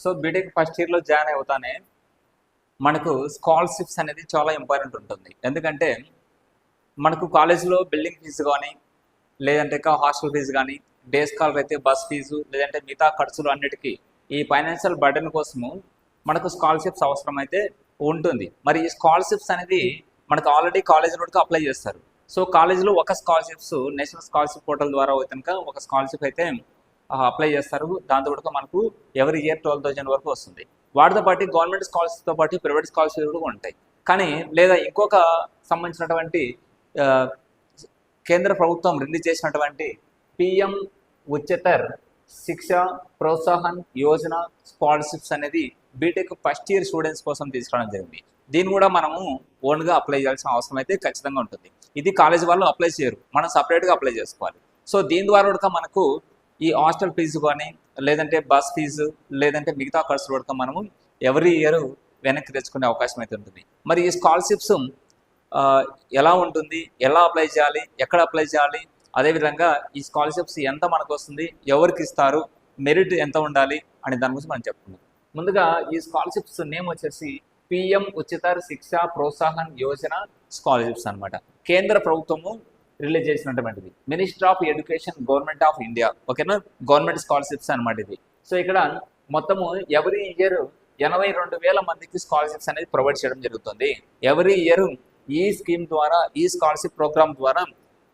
So BTech first ఇయర్లో join అవుతానే మనకు స్కాలర్షిప్స్ అనేది చాలా ఇంపార్టెంట్ ఉంటుంది. ఎందుకంటే మనకు కాలేజీలో బిల్డింగ్ ఫీజు కానీ, లేదంటే హాస్టల్ ఫీజు కానీ, డే స్కాలర్ అయితే బస్ ఫీజు, లేదంటే మిగతా ఖర్చులు అన్నిటికీ ఈ ఫైనాన్షియల్ బర్డెన్ కోసము మనకు స్కాలర్షిప్స్ అవసరం అయితే ఉంటుంది. మరి ఈ స్కాలర్షిప్స్ అనేది మనకు ఆల్రెడీ కాలేజీలో అప్లై చేస్తారు. సో కాలేజీలో ఒక స్కాలర్షిప్స్ నేషనల్ స్కాలర్షిప్ పోర్టల్ ద్వారా కనుక ఒక స్కాలర్షిప్ అయితే అప్లై చేస్తారు. దాంతో కూడా మనకు ఎవరి ఇయర్ 12,000 వరకు వస్తుంది. వాటితో పాటు గవర్నమెంట్ స్కాలర్షిప్తో పాటు ప్రైవేట్ స్కాలర్షిప్ కూడా ఉంటాయి. కానీ లేదా ఇంకొక సంబంధించినటువంటి కేంద్ర ప్రభుత్వం రిలీజ్ చేసినటువంటి పిఎం ఉచితర్ శిక్ష ప్రోత్సాహన్ యోజన స్కాలర్షిప్స్ అనేది బీటెక్ ఫస్ట్ ఇయర్ స్టూడెంట్స్ కోసం తీసుకురావడం జరిగింది. దీన్ని కూడా మనము ఓన్గా అప్లై చేయాల్సిన అవసరం అయితే ఖచ్చితంగా ఉంటుంది. ఇది కాలేజ్ వాళ్ళు అప్లై చేయరు, మనం సపరేట్గా అప్లై చేసుకోవాలి. సో దీని ద్వారా కూడా మనకు ఈ హాస్టల్ ఫీజు కానీ, లేదంటే బస్ ఫీజు, లేదంటే మిగతా ఖర్చులు కూడా మనము ఎవ్రీ ఇయర్ వెనక్కి తెచ్చుకునే అవకాశం అయితే ఉంటుంది. మరి ఈ స్కాలర్షిప్స్ ఎలా ఉంటుంది, ఎలా అప్లై చేయాలి, ఎక్కడ అప్లై చేయాలి, అదేవిధంగా ఈ స్కాలర్షిప్స్ ఎంత మనకు వస్తుంది, ఎవరికి ఇస్తారు, మెరిట్ ఎంత ఉండాలి అనే దాని గురించి మనం చెప్పుకుందాం. ముందుగా ఈ స్కాలర్షిప్స్ నేమ్ వచ్చేసి పిఎం ఉచితర్ శిక్ష ప్రోత్సాహన్ యోజన స్కాలర్షిప్స్ అనమాట. కేంద్ర ప్రభుత్వము రిలీజ్ చేసినటువంటిది, minister of education government of India, ఓకేనా, గవర్నమెంట్ స్కాలర్షిప్స్ అనమాట ఇది. సో ఇక్కడ మొత్తము ఎవరీ ఇయర్ 82,000 మందికి స్కాలర్షిప్స్ అనేది ప్రొవైడ్ చేయడం జరుగుతుంది. ఎవరీ ఇయర్ ఈ స్కీమ్ ద్వారా, ఈ స్కాలర్షిప్ ప్రోగ్రామ్ ద్వారా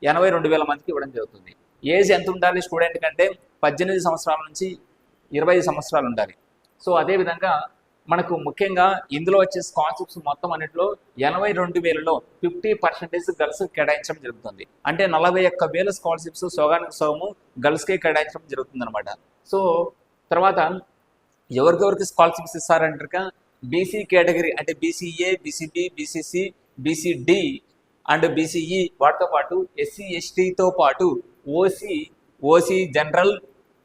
82,000 మందికి ఇవ్వడం జరుగుతుంది. ఏజ్ ఎంత ఉండాలి స్టూడెంట్ కంటే 18 సంవత్సరాల నుంచి 25 సంవత్సరాలు ఉండాలి. సో అదేవిధంగా మనకు ముఖ్యంగా ఇందులో వచ్చే స్కాలర్షిప్స్ మొత్తం అన్నింటిలో 82,000లో 50% గర్ల్స్ కేటాయించడం జరుగుతుంది. అంటే 41,000 స్కాలర్షిప్స్ సోగానికి సోము గర్ల్స్కే కేటాయించడం జరుగుతుంది అనమాట. సో తర్వాత ఎవరికెవరికి స్కాలర్షిప్స్ ఇస్తారంటారు, బీసీ కేటగిరీ అంటే BCA, BCB, BCC, BCD and BCE, వాటితో పాటు ఎస్సీ ఎస్టీతో పాటు ఓసీ జనరల్,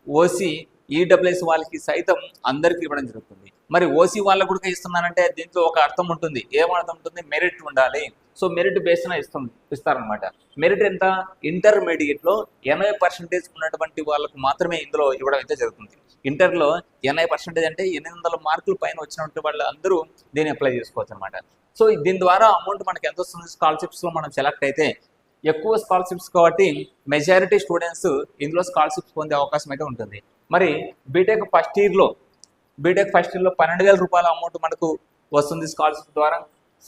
ఓసీ ఈడబ్ల్యూఎస్ వాళ్ళకి సైతం అందరికీ ఇవ్వడం జరుగుతుంది. మరి ఓసీ వాళ్ళకు కూడా ఇస్తున్నానంటే దీంట్లో ఒక అర్థం ఉంటుంది. ఏమర్థం ఉంటుంది, మెరిట్ ఉండాలి. సో మెరిట్ బేస్న ఇస్తారనమాట. మెరిట్ ఎంత, ఇంటర్మీడియట్లో 80% ఉన్నటువంటి వాళ్ళకు మాత్రమే ఇందులో ఇవ్వడం అయితే జరుగుతుంది. ఇంటర్లో 80% అంటే 800 మార్కులు పైన వచ్చినటువంటి వాళ్ళు అందరూ దీన్ని అప్లై చేసుకోవచ్చు అనమాట. సో దీని ద్వారా అమౌంట్ మనకి ఎంత వస్తుంది, స్కాలర్షిప్స్లో మనం సెలెక్ట్ అయితే ఎక్కువ స్కాలర్షిప్స్ కాబట్టి మెజారిటీ స్టూడెంట్స్ ఇందులో స్కాలర్షిప్స్ పొందే అవకాశం అయితే ఉంటుంది. మరి బీటెక్ ఫస్ట్ ఇయర్లో 12,000 రూపాయల అమౌంట్ మనకు వస్తుంది స్కాలర్షిప్ ద్వారా.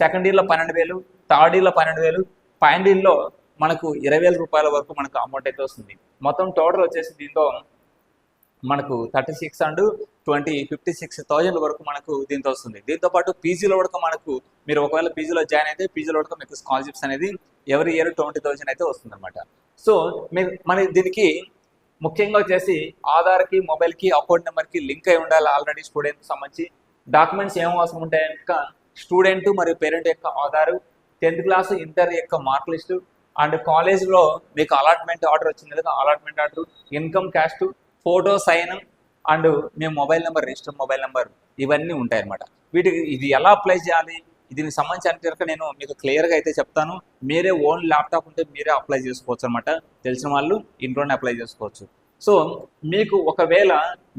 సెకండ్ ఇయర్లో 12,000, థర్డ్ ఇయర్లో 12,000, ఫైనల్ ఇయర్లో మనకు 20,000 రూపాయల వరకు మనకు అమౌంట్ అయితే వస్తుంది. మొత్తం టోటల్ వచ్చేసి దీంతో మనకు 36 and 20 56,000 వరకు మనకు దీంతో వస్తుంది. దీంతో పాటు పీజీలో కూడా మనకు మీరు ఒకవేళ పీజీలో జాయిన్ అయితే పీజీలో కూడా మీకు స్కాలర్షిప్స్ అనేది ఎవరి ఇయర్ 20,000 అయితే వస్తుంది అనమాట. సో మరి దీనికి ముఖ్యంగా వచ్చేసి ఆధార్కి, మొబైల్కి, అకౌంట్ నెంబర్కి లింక్ అయి ఉండాలి. ఆల్రెడీ స్టూడెంట్కి సంబంధించి డాక్యుమెంట్స్ ఏం అవసరం ఉంటాయి కనుక స్టూడెంట్ మరియు పేరెంట్ యొక్క ఆధారు, 10th క్లాస్ ఇంటర్ యొక్క మార్క్ లిస్టు అండ్ కాలేజ్లో మీకు అలాట్మెంట్ ఆర్డర్ వచ్చింది కదా, allotment order, income caste, photo sign and మీ mobile number, register mobile number, ఇవన్నీ ఉంటాయి అన్నమాట. వీటికి ఇది ఎలా అప్లై చేయాలి, దీనికి సంబంధించిన నేను మీకు క్లియర్గా అయితే చెప్తాను. మీరే ఓన్ ల్యాప్టాప్ ఉంటే మీరే అప్లై చేసుకోవచ్చు అనమాట. తెలిసిన వాళ్ళు ఇంట్లోనే అప్లై చేసుకోవచ్చు. సో మీకు ఒకవేళ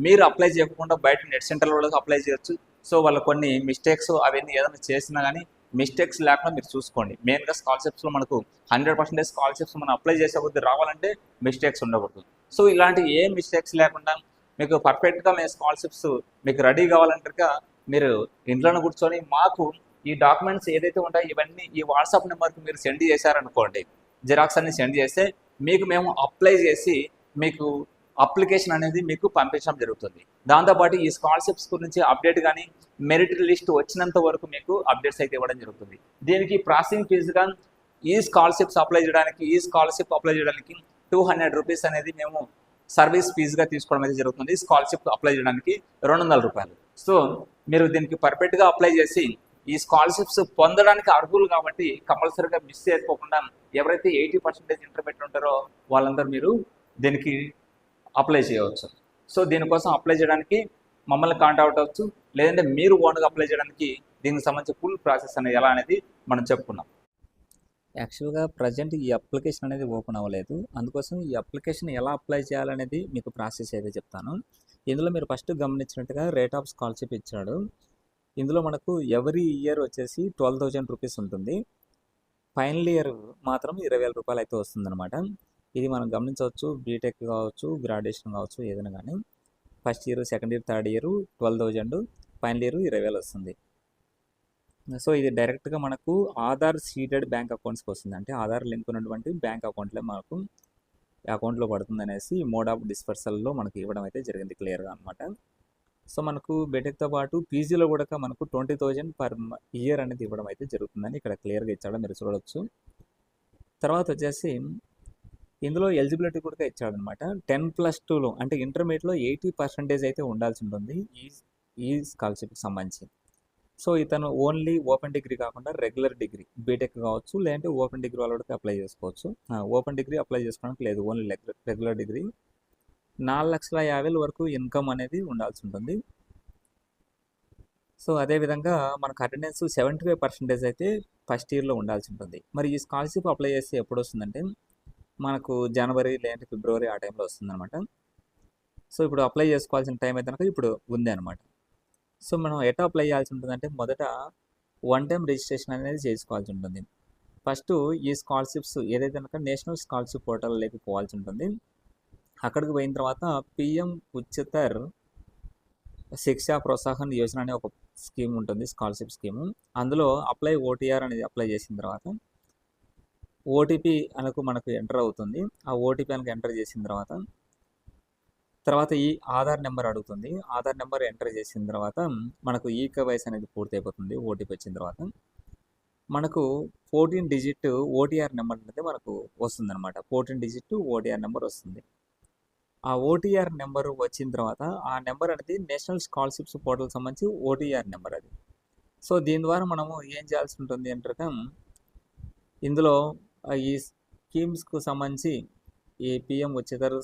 మీరు అప్లై చేయకుండా బయట నెట్ సెంటర్లో అప్లై చేయొచ్చు. సో వాళ్ళ కొన్ని మిస్టేక్స్ అవన్నీ ఏదైనా చేసినా కానీ మిస్టేక్స్ లేకుండా మీరు చూసుకోండి. మెయిన్గా స్కాలర్షిప్స్లో మనకు 100% స్కాలర్షిప్స్ మనం అప్లై చేసే కొద్ది రావాలంటే మిస్టేక్స్ ఉండకూడదు. సో ఇలాంటి ఏ మిస్టేక్స్ లేకుండా మీకు పర్ఫెక్ట్గా మేము స్కాలర్షిప్స్ మీకు రెడీ కావాలంటారుగా మీరు ఇంట్లోనే కూర్చొని మాకు ఈ డాక్యుమెంట్స్ ఏదైతే ఉంటాయో ఇవన్నీ ఈ వాట్సాప్ నెంబర్కి మీరు సెండ్ చేశారనుకోండి, జిరాక్స్ అన్ని సెండ్ చేస్తే మీకు మేము అప్లై చేసి మీకు అప్లికేషన్ అనేది మీకు పంపించడం జరుగుతుంది. దాంతోపాటు ఈ స్కాలర్షిప్స్ గురించి అప్డేట్ కానీ మెరిట్ లిస్ట్ వచ్చినంత వరకు మీకు అప్డేట్స్ అయితే ఇవ్వడం జరుగుతుంది. దీనికి ప్రాసెసింగ్ ఫీజుగా ఈ స్కాలర్షిప్ అప్లై చేయడానికి 200 రూపీస్ అనేది మేము సర్వీస్ ఫీజుగా తీసుకోవడం అయితే జరుగుతుంది. స్కాలర్షిప్ అప్లై చేయడానికి 200 రూపాయలు. సో మీరు దీనికి పర్ఫెక్ట్గా అప్లై చేసి ఈ స్కాలర్షిప్స్ పొందడానికి అర్హులు కాబట్టి కంపల్సరీగా మిస్ చేసుకోకుండా ఎవరైతే 80% ఇంటర్మీడియట్ ఉంటారో వాళ్ళందరూ మీరు దీనికి అప్లై చేయవచ్చు. సో దీనికోసం అప్లై చేయడానికి మమ్మల్ని కాంటాక్ట్ అవ్వచ్చు, లేదంటే మీరు ఓన్గా అప్లై చేయడానికి దీనికి సంబంధించి ఫుల్ ప్రాసెస్ అనేది ఎలా అనేది మనం చెప్పుకున్నాం. యాక్చువల్గా ప్రజెంట్ ఈ అప్లికేషన్ అనేది ఓపెన్ అవ్వలేదు. అందుకోసం ఈ అప్లికేషన్ ఎలా అప్లై చేయాలనేది మీకు ప్రాసెస్ అయితే చెప్తాను. ఇందులో మీరు ఫస్ట్ గమనించినట్టుగా రేట్ ఆఫ్ స్కాలర్షిప్ ఇచ్చాడు. ఇందులో మనకు ఎవ్రీ ఇయర్ వచ్చేసి 12,000 రూపీస్ ఉంటుంది. ఫైనల్ ఇయర్ మాత్రం 20,000 రూపాయలు అయితే వస్తుందన్నమాట. ఇది మనం గమనించవచ్చు. బీటెక్ కావచ్చు, గ్రాడ్యుయేషన్ కావచ్చు, ఏదైనా కానీ first year, second year, third year 12,000, final year 20,000 వస్తుంది. సో ఇది డైరెక్ట్గా మనకు ఆధార్ సీడెడ్ బ్యాంక్ అకౌంట్స్కి వస్తుంది. అంటే ఆధార్ లింక్ ఉన్నటువంటి బ్యాంక్ అకౌంట్లో మనకు అకౌంట్లో పడుతుంది అనేసి మోడ్ ఆఫ్ డిస్పర్సల్లో మనకు ఇవ్వడం అయితే జరిగింది క్లియర్గా అనమాట. సో మనకు బీటెక్తో పాటు పీజీలో కూడా మనకు 20,000 పర్ ఇయర్ అనేది ఇవ్వడం అయితే జరుగుతుందని ఇక్కడ క్లియర్గా ఇచ్చాడు, మీరు చూడవచ్చు. తర్వాత వచ్చేసి ఇందులో ఎలిజిబిలిటీ కూడా ఇచ్చాడనమాట. 10+2లో అంటే ఇంటర్మీడియట్లో 80% అయితే ఉండాల్సి ఉంటుంది ఈ స్కాలర్షిప్కి సంబంధించి. సో ఇతను ఓన్లీ ఓపెన్ డిగ్రీ కాకుండా రెగ్యులర్ డిగ్రీ బీటెక్ కావచ్చు, లేదంటే ఓపెన్ డిగ్రీ వాళ్ళకి అప్లై చేసుకోవచ్చు. ఓపెన్ డిగ్రీ అప్లై చేసుకోవడానికి లేదు, ఓన్లీ రెగ్యులర్ డిగ్రీ. 4,50,000 వరకు ఇన్కమ్ అనేది ఉండాల్సి ఉంటుంది. సో అదేవిధంగా మనకు అటెండెన్స్ 75% అయితే ఫస్ట్ ఇయర్లో ఉండాల్సి ఉంటుంది. మరి ఈ స్కాలర్షిప్ అప్లై చేస్తే ఎప్పుడు వస్తుందంటే మనకు జనవరి లేదంటే ఫిబ్రవరి ఆ టైంలో వస్తుందన్నమాట. సో ఇప్పుడు అప్లై చేసుకోవాల్సిన టైం అయితే కనుక ఇప్పుడు ఉంది అనమాట. సో మనం ఎట్లా అప్లై చేయాల్సి ఉంటుందంటే మొదట 1 టైం రిజిస్ట్రేషన్ అనేది చేసుకోవాల్సి ఉంటుంది. ఫస్ట్ ఈ స్కాలర్షిప్స్ ఏదైతే కనుక నేషనల్ స్కాలర్షిప్ పోర్టల్లోకి పోవాల్సి ఉంటుంది. అక్కడికి పోయిన తర్వాత పిఎం ఉచితర్ శిక్షా ప్రోత్సాహన్ యోజన అనే ఒక స్కీమ్ ఉంటుంది, స్కాలర్షిప్ స్కీము. అందులో అప్లై ఓటీఆర్ అనేది అప్లై చేసిన తర్వాత ఓటీపీ అనకు మనకు ఎంటర్ అవుతుంది. ఆ ఓటీపీ అనకు ఎంటర్ చేసిన తర్వాత ఈ ఆధార్ నెంబర్ అడుగుతుంది. ఆధార్ నెంబర్ ఎంటర్ చేసిన తర్వాత మనకు ఈకేవైసీ అనేది పూర్తి అయిపోతుంది. ఓటీపీ వచ్చిన తర్వాత మనకు 14 డిజిట్ ఓటీఆర్ నెంబర్ అనేది మనకు వస్తుందన్నమాట. 14 డిజిట్ ఓటీఆర్ నెంబర్ వస్తుంది. ఆ ఓటీఆర్ నెంబర్ వచ్చిన తర్వాత ఆ నెంబర్ అనేది నేషనల్ స్కాలర్షిప్స్ పోర్టల్ సంబంధించి ఓటీఆర్ నెంబర్ అది. సో దీని ద్వారా మనము ఏం చేయాల్సి ఉంటుంది అంటే ఇందులో ఈ స్కీమ్స్కు సంబంధించి ఈ పిఎం ఉచితర్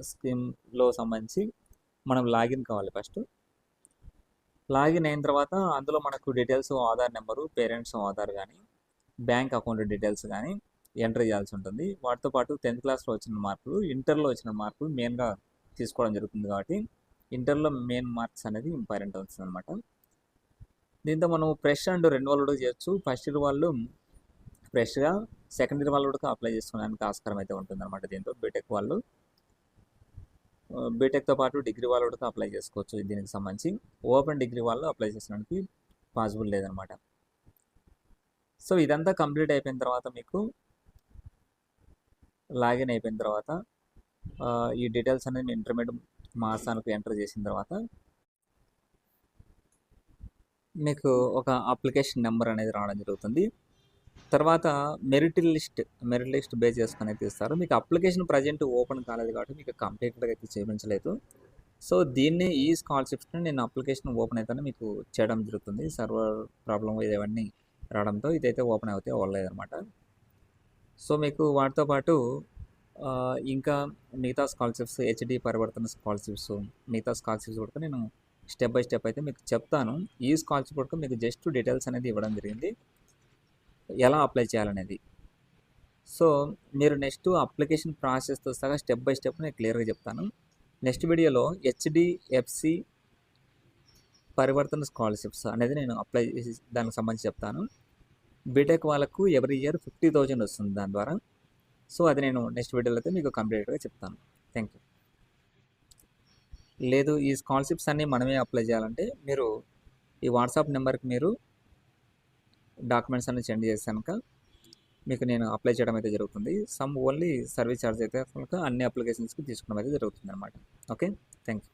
స్కీమ్లో సంబంధించి మనం లాగిన్ కావాలి. ఫస్ట్ లాగిన్ అయిన తర్వాత అందులో మనకు details Aadhaar number, parents Aadhaar కానీ, బ్యాంక్ అకౌంట్ డీటెయిల్స్ కానీ ఎంటర్ చేయాల్సి ఉంటుంది. వాటితో పాటు 10th క్లాస్లో వచ్చిన మార్కులు, ఇంటర్లో వచ్చిన మార్కులు మెయిన్గా తీసుకోవడం జరుగుతుంది. కాబట్టి ఇంటర్లో మెయిన్ మార్క్స్ అనేది ఇంపార్టెంట్ అవుతుంది అనమాట. దీంతో మనం ఫ్రెష్ అండ్ రెన్యువల్ కూడా చేయొచ్చు. ఫస్ట్ ఇయర్ వాళ్ళు ఫ్రెష్గా, సెకండ్ ఇయర్ వాళ్ళు కూడా అప్లై చేసుకోవడానికి ఆస్కారం అయితే ఉంటుంది అనమాట. దీంతో బీటెక్ వాళ్ళు, బీటెక్తో పాటు డిగ్రీ వాళ్ళు కూడా అప్లై చేసుకోవచ్చు. దీనికి సంబంధించి ఓపెన్ డిగ్రీ వాళ్ళు అప్లై చేసడానికి పాసిబుల్ లేదనమాట. సో ఇదంతా కంప్లీట్ అయిపోయిన తర్వాత మీకు లాగిన్ అయిపోయిన తర్వాత ఈ డీటెయిల్స్ అనేది ఇంటర్మీడియట్ మాసానికి ఎంటర్ చేసిన తర్వాత మీకు ఒక అప్లికేషన్ నెంబర్ అనేది రావడం జరుగుతుంది. తర్వాత మెరిట్ లిస్ట్ బేస్ చేసుకొని అయితే ఇస్తారు. మీకు అప్లికేషన్ ప్రజెంట్ ఓపెన్ కాలేదు కాబట్టి మీకు కంప్లీట్గా అయితే చేయించలేదు. సో దీన్ని ఈ స్కాలర్షిప్స్ని నేను అప్లికేషన్ ఓపెన్ అయితేనే మీకు చేయడం జరుగుతుంది. సర్వర్ ప్రాబ్లం ఇవన్నీ రావడంతో ఇదైతే ఓపెన్ అయితే అవ్వలేదు అనమాట. సో మీకు వాటితో పాటు ఇంకా మిగతా స్కాలర్షిప్స్, హెచ్డి పరివర్తన స్కాలర్షిప్స్, మిగతా స్కాలర్షిప్స్ కూడా నేను స్టెప్ బై స్టెప్ అయితే మీకు చెప్తాను. ఈ స్కాలర్షిప్ కూడా మీకు జస్ట్ డీటెయిల్స్ అనేది ఇవ్వడం జరిగింది, ఎలా అప్లై చేయాలనేది. సో మీరు నెక్స్ట్ అప్లికేషన్ ప్రాసెస్తో సహా స్టెప్ బై స్టెప్ నేను క్లియర్గా చెప్తాను. నెక్స్ట్ వీడియోలో హెచ్డిఎఫ్సి పరివర్తన స్కాలర్షిప్స్ అనేది నేను అప్లై చేసి దానికి సంబంధించి చెప్తాను. బీటెక్ వాళ్ళకు ఎవ్రీ ఇయర్ 50,000 వస్తుంది దాని ద్వారా. సో అది నేను నెక్స్ట్ వీడియోలో అయితే మీకు కంప్లీట్గా చెప్తాను. Thank you. లేదు ఈ స్కాలర్షిప్స్ అన్నీ మనమే అప్లై చేయాలంటే మీరు ఈ వాట్సాప్ నెంబర్కి మీరు డాక్యుమెంట్స్ అన్ని సెండ్ చేశాక మీకు నేను అప్లై చేయడం అయితే జరుగుతుంది. ఓన్లీ సర్వీస్ ఛార్జ్ అయితే కనుక అన్ని అప్లికేషన్స్కి తీసుకోవడం అయితే జరుగుతుంది అనమాట. Okay, thank you.